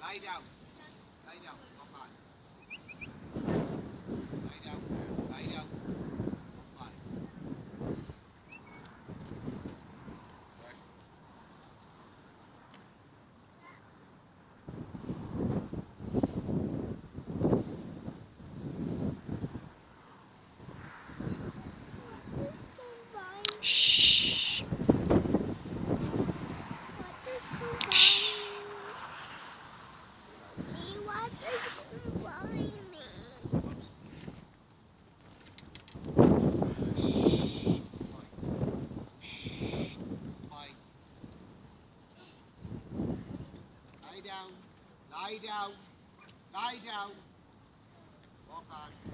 Lie down. Lie down. Come back. Lie down. Lie down. Come back. Right. Shh. Whoops. Fine. Fine. Lie down. Lie down. Lie down. Walk back.